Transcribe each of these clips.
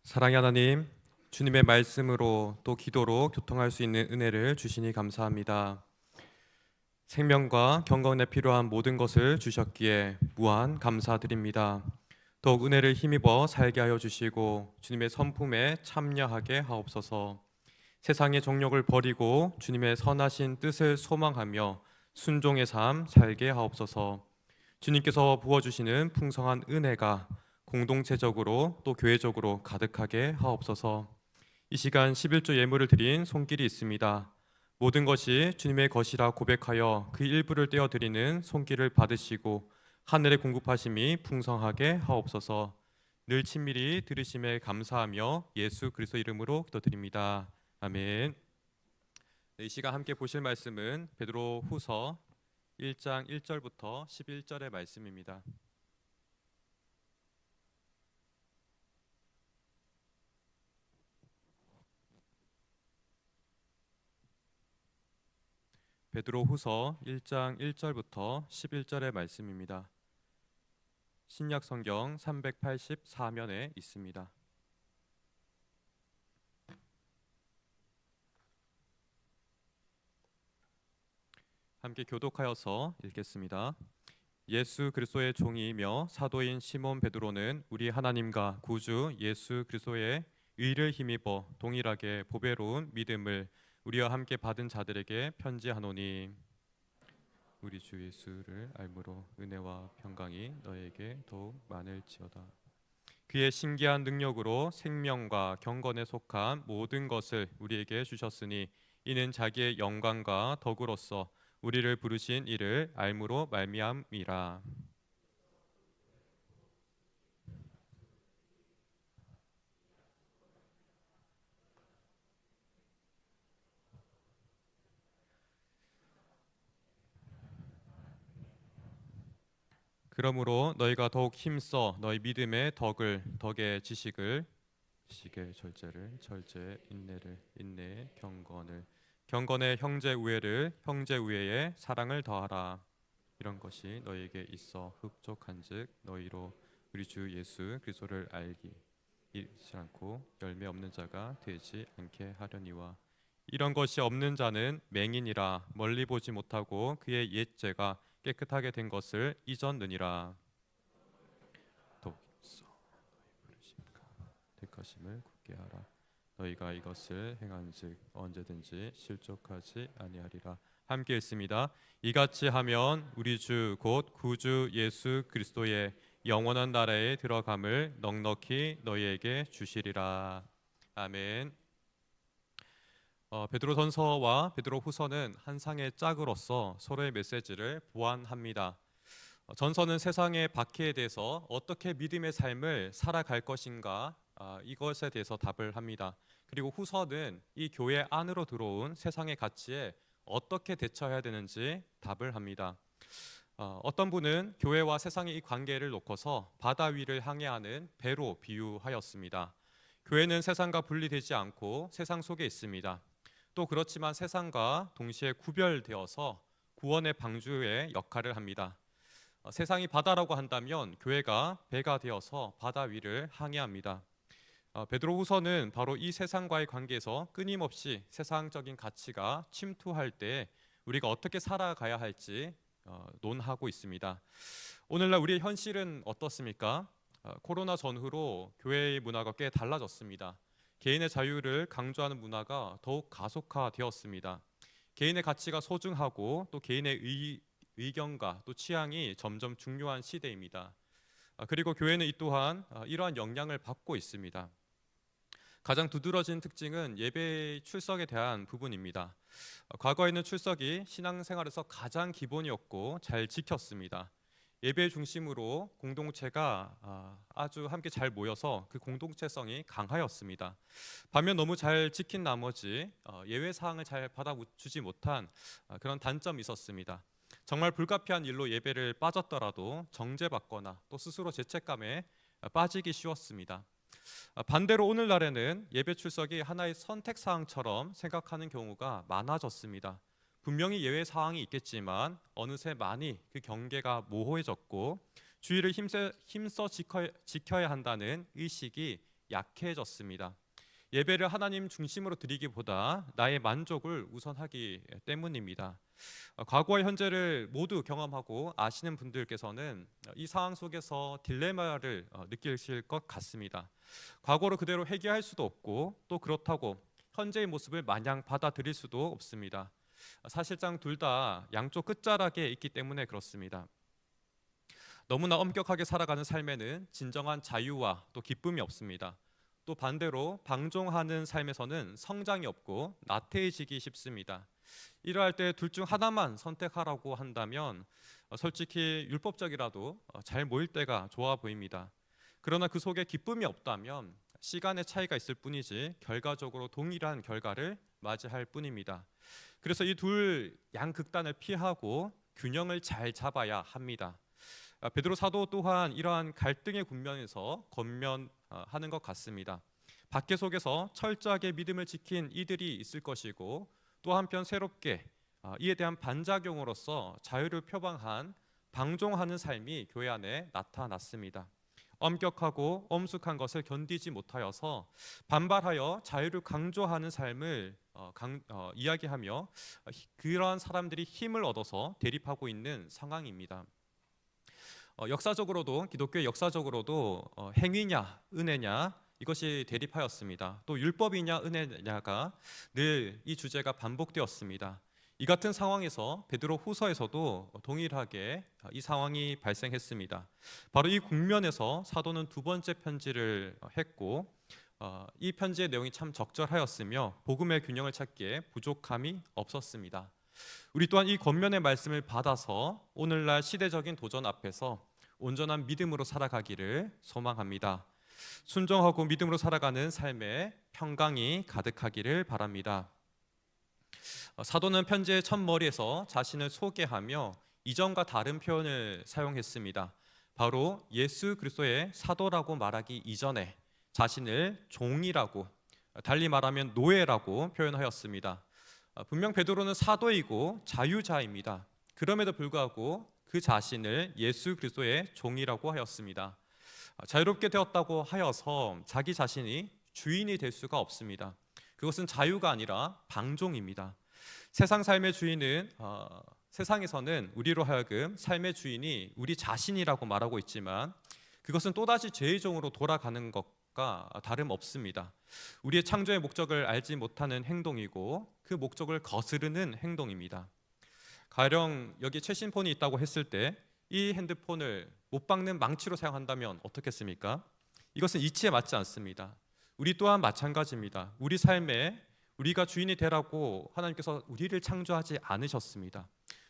사랑의 하나님, 주님의 말씀으로 또 기도로 교통할 수 있는 은혜를 주시니 감사합니다. 생명과 경건에 필요한 모든 것을 주셨기에 무한 감사드립니다. 더욱 은혜를 힘입어 살게 하여 주시고 주님의 선품에 참여하게 하옵소서. 세상의 정욕을 버리고 주님의 선하신 뜻을 소망하며 순종의 삶 살게 하옵소서. 주님께서 부어주시는 풍성한 은혜가 공동체적으로 또 교회적으로 가득하게 하옵소서. 이 시간 11조 예물을 드린 손길이 있습니다. 모든 것이 주님의 것이라 고백하여 그 일부를 떼어 드리는 손길을 받으시고 하늘의 공급하심이 풍성하게 하옵소서. 늘 친밀히 들으심에 감사하며 예수 그리스도 이름으로 기도드립니다. 아멘. 이 시간 함께 보실 말씀은 베드로 후서 1장 1절부터 11절의 말씀입니다. 베드로 후서 1장 1절부터 11절의 말씀입니다. 신약 성경 384면에 있습니다. 함께 교독하여서 읽겠습니다. 예수 그리스도의 종이이며 사도인 시몬 베드로는 우리 하나님과 구주 예수 그리스도의 의를 힘입어 동일하게 보배로운 믿음을 우리와 함께 받은 자들에게 편지하노니 우리 주 예수를 알므로 은혜와 평강이 너에게 더욱 많을지어다. 그의 신기한 능력으로 생명과 경건에 속한 모든 것을 우리에게 주셨으니 이는 자기의 영광과 덕으로서 우리를 부르신 이를 알므로 말미암이라. 그러므로 너희가 더욱 힘써 너희 믿음의 덕의 지식의 절제를 인내를 경건의 형제 우애를 형제 우애에 사랑을 더하라. 이런 것이 너희에게 있어 흡족한즉 너희로 우리 주 예수 그리스도를 알기 잃지 않고 열매 없는 자가 되지 않게 하려니와 이런 것이 없는 자는 맹인이라 멀리 보지 못하고 그의 옛죄가 깨끗하게 된 것을 잊었느니라. 더욱 힘써 너희 부르심과 택하심을 굳게 하라. 너희가 이것을 행한즉 언제든지 실족하지 아니하리라. 함께 읽습니다. 이같이 하면 우리 주 곧 구주 예수 그리스도의 영원한 나라에 들어감을 넉넉히 너희에게 주시리라. 아멘. 베드로전서와 베드로후서는 한 쌍의 짝으로서 서로의 메시지를 보완합니다. 전서는 세상의 박해에 대해서 어떻게 믿음의 삶을 살아갈 것인가 이것에 대해서 답을 합니다. 그리고 후서는 이 교회 안으로 들어온 세상의 가치에 어떻게 대처해야 되는지 답을 합니다. 어떤 분은 교회와 세상의 이 관계를 놓고서 바다 위를 항해하는 배로 비유하였습니다. 교회는 세상과 분리되지 않고 세상 속에 있습니다. 또 그렇지만 세상과 동시에 구별되어서 구원의 방주의 역할을 합니다. 세상이 바다라고 한다면 교회가 배가 되어서 바다 위를 항해합니다. 베드로후서는 바로 이 세상과의 관계에서 끊임없이 세상적인 가치가 침투할 때 우리가 어떻게 살아가야 할지 논하고 있습니다. 오늘날 우리의 현실은 어떻습니까? 코로나 전후로 교회의 문화가 꽤 달라졌습니다. 개인의 자유를 강조하는 문화가 더욱 가속화되었습니다. 개인의 가치가 소중하고 또 개인의 의견과 또 취향이 점점 중요한 시대입니다. 그리고 교회는 이 또한 이러한 영향을 받고 있습니다. 가장 두드러진 특징은 예배 출석에 대한 부분입니다. 과거에는 출석이 신앙생활에서 가장 기본이었고 잘 지켰습니다. 예배 중심으로 공동체가 아주 함께 잘 모여서 그 공동체성이 강하였습니다. 반면 너무 잘 지킨 나머지 예외 사항을 잘 받아주지 못한 그런 단점이 있었습니다. 정말 불가피한 일로 예배를 빠졌더라도 정죄받거나 또 스스로 죄책감에 빠지기 쉬웠습니다. 반대로 오늘날에는 예배 출석이 하나의 선택 사항처럼 생각하는 경우가 많아졌습니다. 분명히 예외 사항이 있겠지만 어느새 많이 그 경계가 모호해졌고 주의를 힘써 지켜야 한다는 의식이 약해졌습니다. 예배를 하나님 중심으로 드리기보다 나의 만족을 우선하기 때문입니다. 과거와 현재를 모두 경험하고 아시는 분들께서는 이 상황 속에서 딜레마를 느끼실 것 같습니다. 과거로 그대로 회귀할 수도 없고 또 그렇다고 현재의 모습을 마냥 받아들일 수도 없습니다. 사실상 둘 다 양쪽 끝자락에 있기 때문에 그렇습니다. 너무나 엄격하게 살아가는 삶에는 진정한 자유와 또 기쁨이 없습니다. 또 반대로 방종하는 삶에서는 성장이 없고 나태해지기 쉽습니다. 이러할 때 둘 중 하나만 선택하라고 한다면 솔직히 율법적이라도 잘 모일 때가 좋아 보입니다. 그러나 그 속에 기쁨이 없다면 시간의 차이가 있을 뿐이지 결과적으로 동일한 결과를 맞이할 뿐입니다. 그래서 이 둘 양극단을 피하고 균형을 잘 잡아야 합니다. 베드로 사도 또한 이러한 갈등의 국면에서 권면하는 것 같습니다. 박해 속에서 철저하게 믿음을 지킨 이들이 있을 것이고 또 한편 새롭게 이에 대한 반작용으로서 자유를 표방한 방종하는 삶이 교회 안에 나타났습니다. 엄격하고 엄숙한 것을 견디지 못하여서 반발하여 자유를 강조하는 삶을 이야기하며 그러한 사람들이 힘을 얻어서 대립하고 있는 상황입니다. 역사적으로도 기독교의 역사적으로도 행위냐 은혜냐 이것이 대립하였습니다. 또 율법이냐 은혜냐가 늘 이 주제가 반복되었습니다. 이 같은 상황에서 베드로 후서에서도 동일하게 이 상황이 발생했습니다. 바로 이 국면에서 사도는 두 번째 편지를 했고 이 편지의 내용이 참 적절하였으며 복음의 균형을 찾기에 부족함이 없었습니다. 우리 또한 이 권면의 말씀을 받아서 오늘날 시대적인 도전 앞에서 온전한 믿음으로 살아가기를 소망합니다. 순종하고 믿음으로 살아가는 삶에 평강이 가득하기를 바랍니다. 사도는 편지의 첫머리에서 자신을 소개하며 이전과 다른 표현을 사용했습니다. 바로 예수 그리스도의 사도라고 말하기 이전에 자신을 종이라고, 달리 말하면 노예라고 표현하였습니다. 분명 베드로는 사도이고 자유자입니다. 그럼에도 불구하고 그 자신을 예수 그리스도의 종이라고 하였습니다. 자유롭게 되었다고 하여서 자기 자신이 주인이 될 수가 없습니다. 그것은 자유가 아니라 방종입니다. 세상 삶의 주인은 세상에서는 우리로 하여금 삶의 주인이 우리 자신이라고 말하고 있지만 그것은 또다시 죄의 종으로 돌아가는 것과 다름없습니다. 우리의 창조의 목적을 알지 못하는 행동이고 그 목적을 거스르는 행동입니다. 가령 여기 최신폰이 있다고 했을 때 이 핸드폰을 못 박는 망치로 사용한다면 어떻겠습니까? 이것은 이치에 맞지 않습니다. 우리 또한 마찬가지입니다. 우리 삶에 우리가 주인이 되라고 하나님께서 우리를 창조하지 않으셨습니다.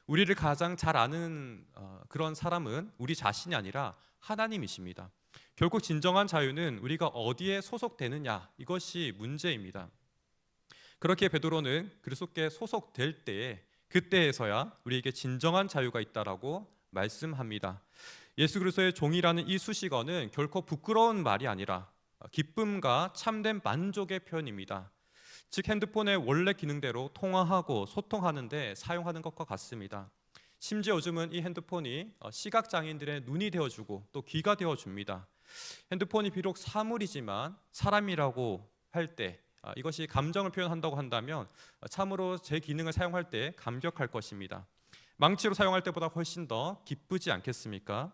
우리를 가장 잘 아는 그런 사람은 우리 자신이 아니라 하나님이십니다. 결국 진정한 자유는 우리가 어디에 소속되느냐 이것이 문제입니다. 그렇게 베드로는 그리스도께 소속될 때에 그때에서야 우리에게 진정한 자유가 있다라고 말씀합니다. 예수 그리스도의 종이라는 이 수식어는 결코 부끄러운 말이 아니라 기쁨과 참된 만족의 표현입니다. 즉 핸드폰의 원래 기능대로 통화하고 소통하는데 사용하는 것과 같습니다. 심지어 요즘은 이 핸드폰이 시각장애인들의 눈이 되어주고 또 귀가 되어줍니다. 핸드폰이 비록 사물이지만 사람이라고 할 때 이것이 감정을 표현한다고 한다면 참으로 제 기능을 사용할 때 감격할 것입니다. 망치로 사용할 때보다 훨씬 더 기쁘지 않겠습니까?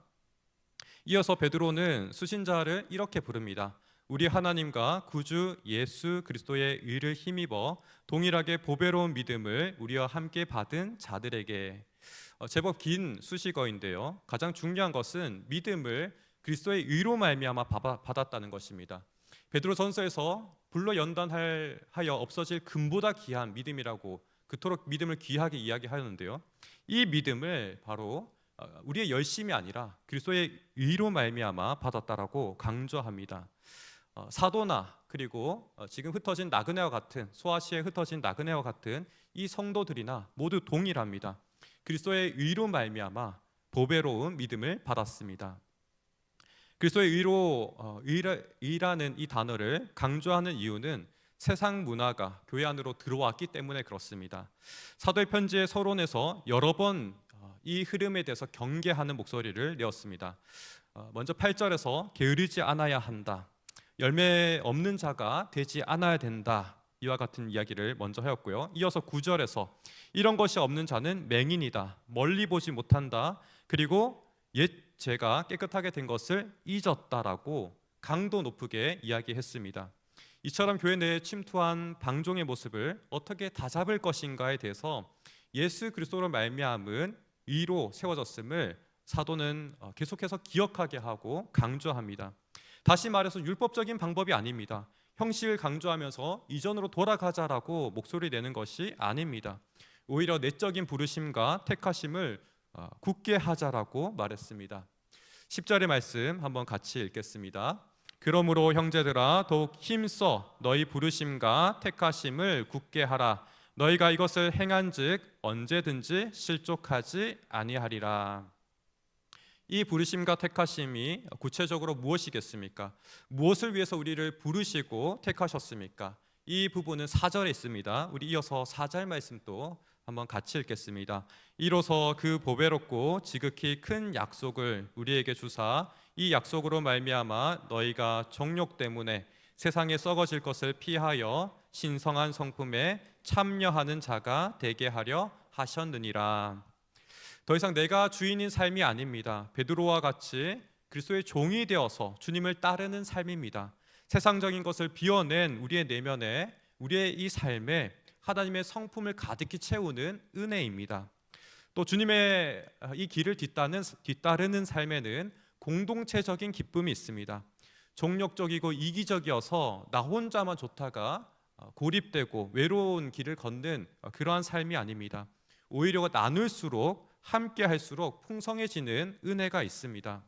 이어서 베드로는 수신자를 이렇게 부릅니다. 우리 하나님과 구주 예수 그리스도의 의를 힘입어 동일하게 보배로운 믿음을 우리와 함께 받은 자들에게. 제법 긴 수식어인데요. 가장 중요한 것은 믿음을 그리스도의 의로 말미암아 받았다는 것입니다. 베드로전서에서 불로 연단하여 없어질 금보다 귀한 믿음이라고 그토록 믿음을 귀하게 이야기하는데요. 이 믿음을 바로 우리의 열심이 아니라 그리스도의 의로 말미암아 받았다라고 강조합니다. 사도나 그리고 지금 흩어진 나그네와 같은 소아시아에 흩어진 나그네와 같은 이 성도들이나 모두 동일합니다. 그리스도의 의로 말미암아 보배로운 믿음을 받았습니다. 그리스도의 의라는 이 단어를 강조하는 이유는 세상 문화가 교회 안으로 들어왔기 때문에 그렇습니다. 사도의 편지의 서론에서 여러 번 이 흐름에 대해서 경계하는 목소리를 내었습니다. 먼저 8절에서 게으르지 않아야 한다. 열매 없는 자가 되지 않아야 된다. 이와 같은 이야기를 먼저 하였고요. 이어서 9절에서 이런 것이 없는 자는 맹인이다. 멀리 보지 못한다. 그리고 옛 죄가 깨끗하게 된 것을 잊었다라고 강도 높게 이야기했습니다. 이처럼 교회 내에 침투한 방종의 모습을 어떻게 다잡을 것인가에 대해서 예수 그리스도로 말미암은 의로 세워졌음을 사도는 계속해서 기억하게 하고 강조합니다. 다시 말해서 율법적인 방법이 아닙니다. 형식을 강조하면서 이전으로 돌아가자라고 목소리 내는 것이 아닙니다. 오히려 내적인 부르심과 택하심을 굳게 하자라고 말했습니다. 10절의 말씀 한번 같이 읽겠습니다. 그러므로 형제들아 더욱 힘써 너희 부르심과 택하심을 굳게 하라. 너희가 이것을 행한즉 언제든지 실족하지 아니하리라. 이 부르심과 택하심이 구체적으로 무엇이겠습니까? 무엇을 위해서 우리를 부르시고 택하셨습니까? 이 부분은 4절에 있습니다. 우리 이어서 4절 말씀 또 한번 같이 읽겠습니다. 이로써 그 보배롭고 지극히 큰 약속을 우리에게 주사 이 약속으로 말미암아 너희가 정욕 때문에 세상에 썩어질 것을 피하여 신성한 성품에 참여하는 자가 되게 하려 하셨느니라. 더 이상 내가 주인인 삶이 아닙니다. 베드로와 같이 그리스도의 종이 되어서 주님을 따르는 삶입니다. 세상적인 것을 비워낸 우리의 내면에, 우리의 이 삶에 하나님의 성품을 가득히 채우는 은혜입니다. 또 주님의 이 길을 뒤따르는 삶에는 공동체적인 기쁨이 있습니다. 종력적이고 이기적이어서 나 혼자만 좋다가 고립되고 외로운 길을 걷는 그러한 삶이 아닙니다. 오히려 나눌수록 함께 할수록 풍성해지는 은혜가 있습니다.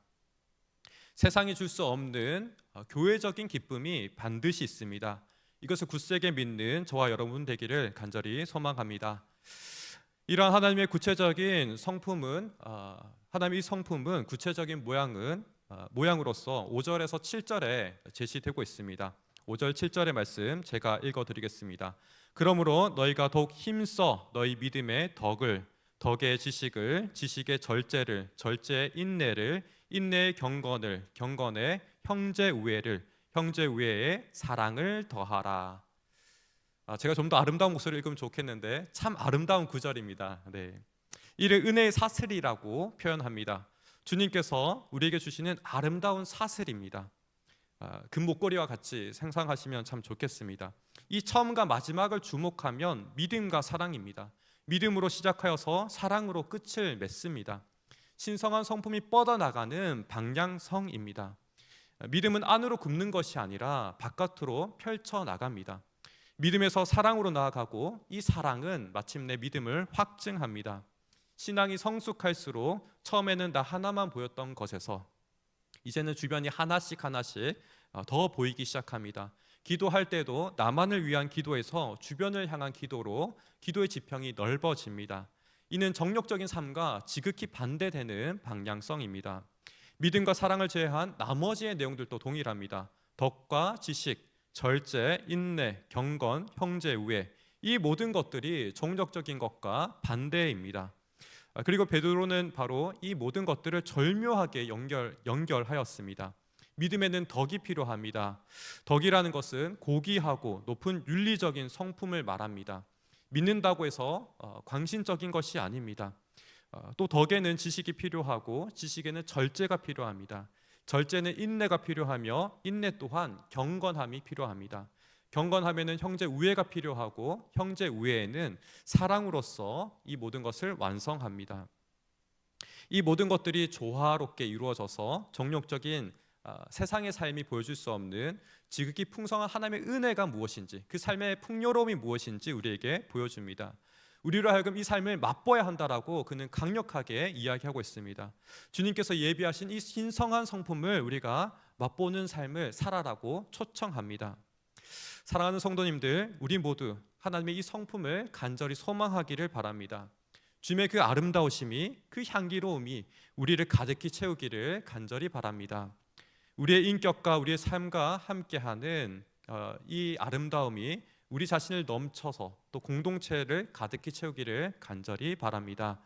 세상이 줄 수 없는 교회적인 기쁨이 반드시 있습니다. 이것을 굳세게 믿는 저와 여러분 되기를 간절히 소망합니다. 이러한 하나님의 구체적인 성품은 하나님의 성품은 구체적인 모양으로서 5절에서 7절에 제시되고 있습니다. 5절 7절의 말씀 제가 읽어드리겠습니다. 그러므로 너희가 더욱 힘써 너희 믿음의 덕의 지식을, 지식의 절제를, 절제의 인내를, 인내의 경건을, 경건의 형제 우애를, 형제 우애의 사랑을 더하라. 제가 좀 더 아름다운 목소리를 읽으면 좋겠는데 참 아름다운 구절입니다. 네. 이를 은혜의 사슬이라고 표현합니다. 주님께서 우리에게 주시는 아름다운 사슬입니다. 금목걸이와 같이 상상하시면 참 좋겠습니다. 이 처음과 마지막을 주목하면 믿음과 사랑입니다. 믿음으로 시작하여서 사랑으로 끝을 맺습니다. 신성한 성품이 뻗어나가는 방향성입니다. 믿음은 안으로 굽는 것이 아니라 바깥으로 펼쳐나갑니다. 믿음에서 사랑으로 나아가고 이 사랑은 마침내 믿음을 확증합니다. 신앙이 성숙할수록 처음에는 나 하나만 보였던 것에서 이제는 주변이 하나씩 더 보이기 시작합니다. 기도할 때도 나만을 위한 기도에서 주변을 향한 기도로 기도의 지평이 넓어집니다. 이는 정력적인 삶과 지극히 반대되는 방향성입니다. 믿음과 사랑을 제외한 나머지의 내용들도 동일합니다. 덕과 지식, 절제, 인내, 경건, 형제 우애, 이 모든 것들이 정력적인 것과 반대입니다. 그리고 베드로는 바로 이 모든 것들을 절묘하게 연결하였습니다. 믿음에는 덕이 필요합니다. 덕이라는 것은 고귀하고 높은 윤리적인 성품을 말합니다. 믿는다고 해서 광신적인 것이 아닙니다. 또 덕에는 지식이 필요하고 지식에는 절제가 필요합니다. 절제는 인내가 필요하며 인내 또한 경건함이 필요합니다. 경건함에는 형제 우애가 필요하고 형제 우애에는 사랑으로서 이 모든 것을 완성합니다. 이 모든 것들이 조화롭게 이루어져서 정욕적인 세상의 삶이 보여줄 수 없는 지극히 풍성한 하나님의 은혜가 무엇인지, 그 삶의 풍요로움이 무엇인지 우리에게 보여줍니다. 우리로 하여금 이 삶을 맛보아야 한다라고 그는 강력하게 이야기하고 있습니다. 주님께서 예비하신 이 신성한 성품을 우리가 맛보는 삶을 살아라고 초청합니다. 사랑하는 성도님들, 우리 모두 하나님의 이 성품을 간절히 소망하기를 바랍니다. 주님의 그 아름다우심이, 그 향기로움이 우리를 가득히 채우기를 간절히 바랍니다. 우리의 인격과 우리의 삶과 함께하는 이 아름다움이 우리 자신을 넘쳐서 또 공동체를 가득히 채우기를 간절히 바랍니다.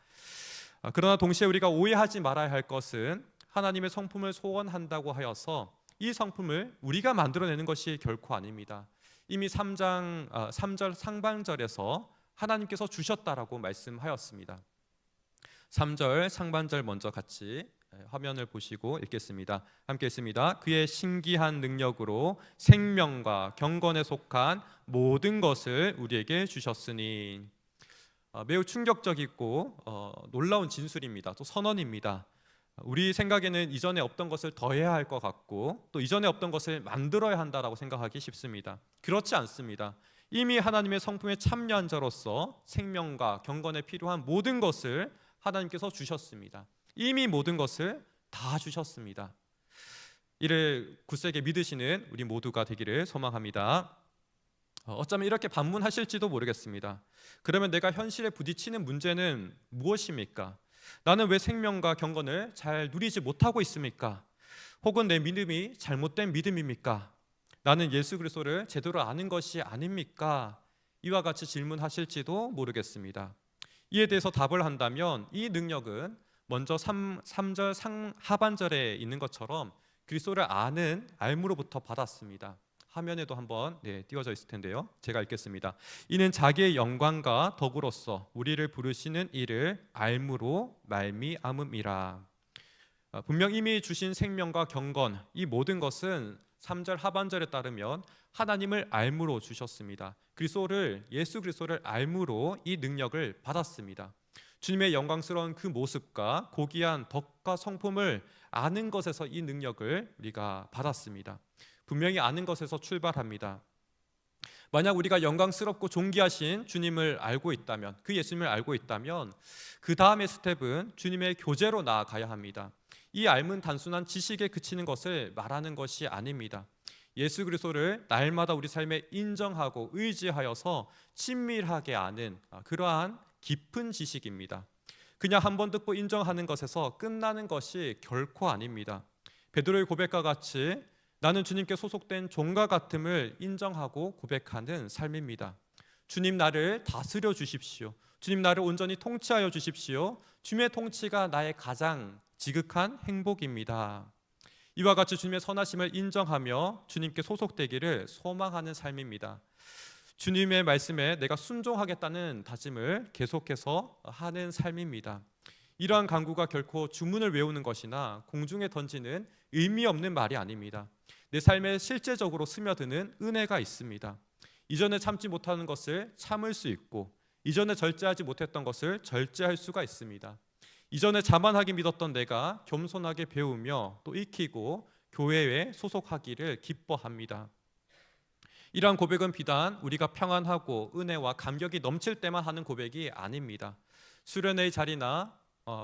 그러나 동시에 우리가 오해하지 말아야 할 것은 하나님의 성품을 소원한다고 하여서 이 성품을 우리가 만들어내는 것이 결코 아닙니다. 이미 3절 상반절에서 하나님께서 주셨다라고 말씀하였습니다. 3절 상반절 먼저 같이 화면을 보시고 읽겠습니다. 함께 읽습니다. 그의 신기한 능력으로 생명과 경건에 속한 모든 것을 우리에게 주셨으니. 매우 충격적이고 놀라운 진술입니다. 또 선언입니다. 우리 생각에는 이전에 없던 것을 더해야 할 것 같고 또 이전에 없던 것을 만들어야 한다라고 생각하기 쉽습니다. 그렇지 않습니다. 이미 하나님의 성품에 참여한 자로서 생명과 경건에 필요한 모든 것을 하나님께서 주셨습니다. 이미 모든 것을 다 주셨습니다. 이를 굳세게 믿으시는 우리 모두가 되기를 소망합니다. 어쩌면 이렇게 반문하실지도 모르겠습니다. 그러면 내가 현실에 부딪히는 문제는 무엇입니까? 나는 왜 생명과 경건을 잘 누리지 못하고 있습니까? 혹은 내 믿음이 잘못된 믿음입니까? 나는 예수 그리스도를 제대로 아는 것이 아닙니까? 이와 같이 질문하실지도 모르겠습니다. 이에 대해서 답을 한다면 이 능력은 먼저 3절 하반절에 있는 것처럼 그리스도를 아는 알므로부터 받았습니다. 화면에도 한번 띄워져 있을 텐데요. 제가 읽겠습니다. 이는 자기의 영광과 덕으로서 우리를 부르시는 이를 알므로 말미암음이라. 분명 이미 주신 생명과 경건 이 모든 것은 3절 하반절에 따르면 하나님을 알므로 주셨습니다. 예수 그리스도를 알므로 이 능력을 받았습니다. 주님의 영광스러운 그 모습과 고귀한 덕과 성품을 아는 것에서 이 능력을 우리가 받았습니다. 분명히 아는 것에서 출발합니다. 만약 우리가 영광스럽고 존귀하신 주님을 알고 있다면, 그 예수님을 알고 있다면 그 다음의 스텝은 주님의 교제로 나아가야 합니다. 이 알문 단순한 지식에 그치는 것을 말하는 것이 아닙니다. 예수 그리스도를 날마다 우리 삶에 인정하고 의지하여서 친밀하게 아는 그러한 깊은 지식입니다. 그냥 한 번 듣고 인정하는 것에서 끝나는 것이 결코 아닙니다. 베드로의 고백과 같이 나는 주님께 소속된 종과 같음을 인정하고 고백하는 삶입니다. 주님 나를 다스려 주십시오. 주님 나를 온전히 통치하여 주십시오. 주님의 통치가 나의 가장 지극한 행복입니다. 이와 같이 주님의 선하심을 인정하며 주님께 소속되기를 소망하는 삶입니다. 주님의 말씀에 내가 순종하겠다는 다짐을 계속해서 하는 삶입니다. 이러한 간구가 결코 주문을 외우는 것이나 공중에 던지는 의미 없는 말이 아닙니다. 내 삶에 실제적으로 스며드는 은혜가 있습니다. 이전에 참지 못하는 것을 참을 수 있고 이전에 절제하지 못했던 것을 절제할 수가 있습니다. 이전에 자만하게 믿었던 내가 겸손하게 배우며 또 익히고 교회에 소속하기를 기뻐합니다. 이러한 고백은 비단 우리가 평안하고 은혜와 감격이 넘칠 때만 하는 고백이 아닙니다. 수련회의 자리나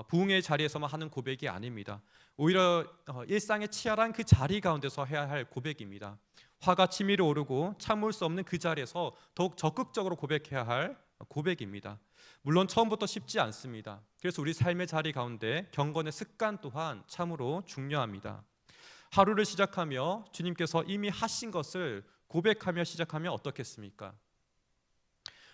부흥의 자리에서만 하는 고백이 아닙니다. 오히려 일상의 치열한 그 자리 가운데서 해야 할 고백입니다. 화가 치밀어 오르고 참을 수 없는 그 자리에서 더욱 적극적으로 고백해야 할 고백입니다. 물론 처음부터 쉽지 않습니다. 그래서 우리 삶의 자리 가운데 경건의 습관 또한 참으로 중요합니다. 하루를 시작하며 주님께서 이미 하신 것을 고백하며 시작하면 어떻겠습니까?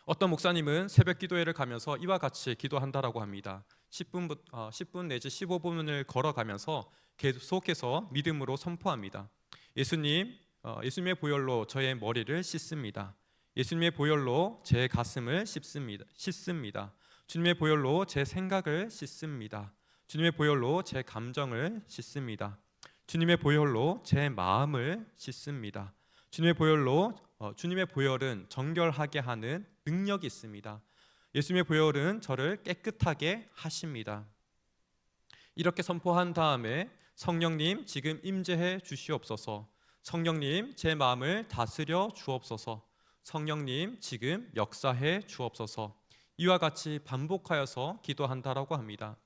어떤 목사님은 새벽 기도회를 가면서 이와 같이 기도한다라고 합니다. 10분 내지 15분을 걸어가면서 계속해서 믿음으로 선포합니다. 예수님의 보혈로 저의 머리를 씻습니다. 예수님의 보혈로 제 가슴을 씻습니다. 주님의 보혈로 제 생각을 씻습니다. 주님의 보혈로 제 감정을 씻습니다. 주님의 보혈로 제 마음을 씻습니다. 주님의 보혈은 정결하게 하는 능력이 있습니다. 예수님의 보혈은 저를 깨끗하게 하십니다. 이렇게 선포한 다음에 성령님 지금 임재해 주시옵소서. 성령님 제 마음을 다스려 주옵소서. 성령님 지금 역사해 주옵소서. 이와 같이 반복하여서 기도한다라고 합니다.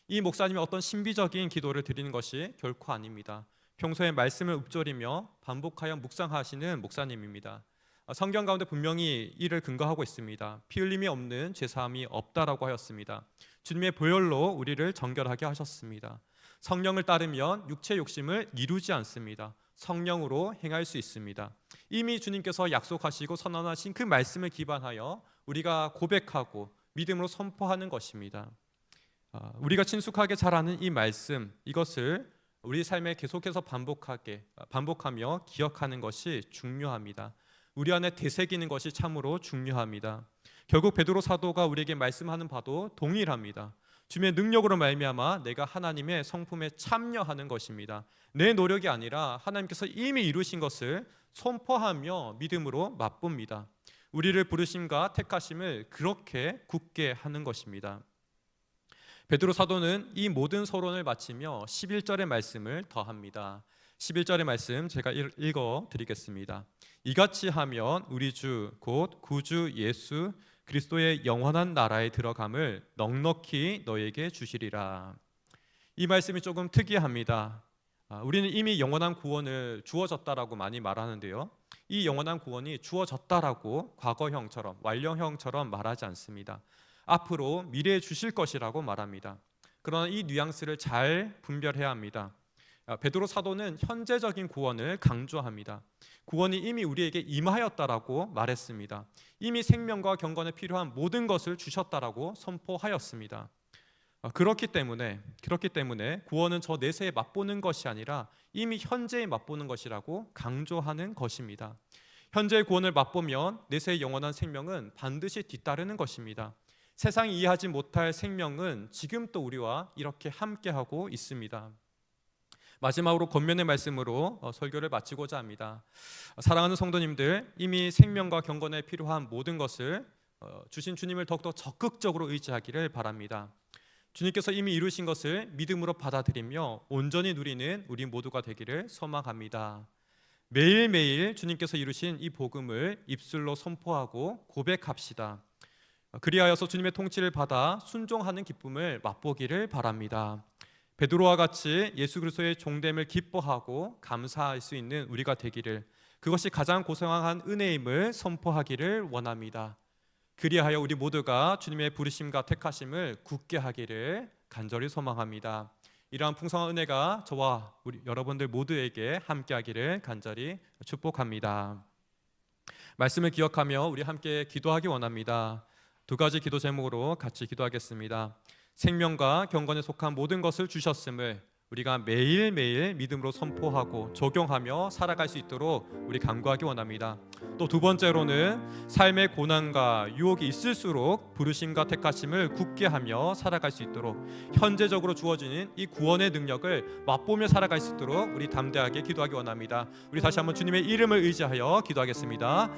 이 목사님이 어떤 신비적인 기도를 드리는 것이 결코 아닙니다. 평소에 말씀을 읊조리며 반복하여 묵상하시는 목사님입니다. 성경 가운데 분명히 이를 근거하고 있습니다. 피 흘림이 없는 죄사함이 없다라고 하였습니다. 주님의 보혈로 우리를 정결하게 하셨습니다. 성령을 따르면 육체 욕심을 이루지 않습니다. 성령으로 행할 수 있습니다. 이미 주님께서 약속하시고 선언하신 그 말씀을 기반하여 우리가 고백하고 믿음으로 선포하는 것입니다. 우리가 친숙하게 잘 아는 이 말씀, 이것을 우리 삶에 계속해서 반복하며 기억하는 것이 중요합니다. 우리 안에 되새기는 것이 참으로 중요합니다. 결국 베드로 사도가 우리에게 말씀하는 바도 동일합니다. 주님의 능력으로 말미암아 내가 하나님의 성품에 참여하는 것입니다. 내 노력이 아니라 하나님께서 이미 이루신 것을 선포하며 믿음으로 맛봅니다. 우리를 부르심과 택하심을 그렇게 굳게 하는 것입니다. 베드로 사도는 이 모든 서론을 마치며 11절의 말씀을 더합니다. 11절의 말씀 제가 읽어 드리겠습니다. 이같이 하면 우리 주 곧 구주 예수 그리스도의 영원한 나라에 들어감을 넉넉히 너에게 주시리라. 이 말씀이 조금 특이합니다. 우리는 이미 영원한 구원을 주어졌다라고 많이 말하는데요, 이 영원한 구원이 주어졌다라고 과거형처럼 완료형처럼 말하지 않습니다. 앞으로 미래에 주실 것이라고 말합니다. 그러나 이 뉘앙스를 잘 분별해야 합니다. 베드로 사도는 현재적인 구원을 강조합니다. 구원이 이미 우리에게 임하였다라고 말했습니다. 이미 생명과 경건에 필요한 모든 것을 주셨다라고 선포하였습니다. 그렇기 때문에 구원은 저 내세에 맛보는 것이 아니라 이미 현재에 맛보는 것이라고 강조하는 것입니다. 현재의 구원을 맛보면 내세의 영원한 생명은 반드시 뒤따르는 것입니다. 세상이 이해하지 못할 생명은 지금 또 우리와 이렇게 함께하고 있습니다. 마지막으로 권면의 말씀으로 설교를 마치고자 합니다. 사랑하는 성도님들, 이미 생명과 경건에 필요한 모든 것을 주신 주님을 더욱더 적극적으로 의지하기를 바랍니다. 주님께서 이미 이루신 것을 믿음으로 받아들이며 온전히 누리는 우리 모두가 되기를 소망합니다. 매일매일 주님께서 이루신 이 복음을 입술로 선포하고 고백합시다. 그리하여서 주님의 통치를 받아 순종하는 기쁨을 맛보기를 바랍니다. 베드로와 같이 예수 그리스도의 종됨을 기뻐하고 감사할 수 있는 우리가 되기를, 그것이 가장 고상한 은혜임을 선포하기를 원합니다. 그리하여 우리 모두가 주님의 부르심과 택하심을 굳게 하기를 간절히 소망합니다. 이러한 풍성한 은혜가 저와 우리 여러분들 모두에게 함께하기를 간절히 축복합니다. 말씀을 기억하며 우리 함께 기도하기 원합니다. 두 가지 기도 제목으로 같이 기도하겠습니다. 생명과 경건에 속한 모든 것을 주셨음을 우리가 매일매일 믿음으로 선포하고 적용하며 살아갈 수 있도록 우리 간구하기 원합니다. 또 두 번째로는 삶의 고난과 유혹이 있을수록 부르심과 택하심을 굳게 하며 살아갈 수 있도록 현재적으로 주어지는 이 구원의 능력을 맛보며 살아갈 수 있도록 우리 담대하게 기도하기 원합니다. 우리 다시 한번 주님의 이름을 의지하여 기도하겠습니다.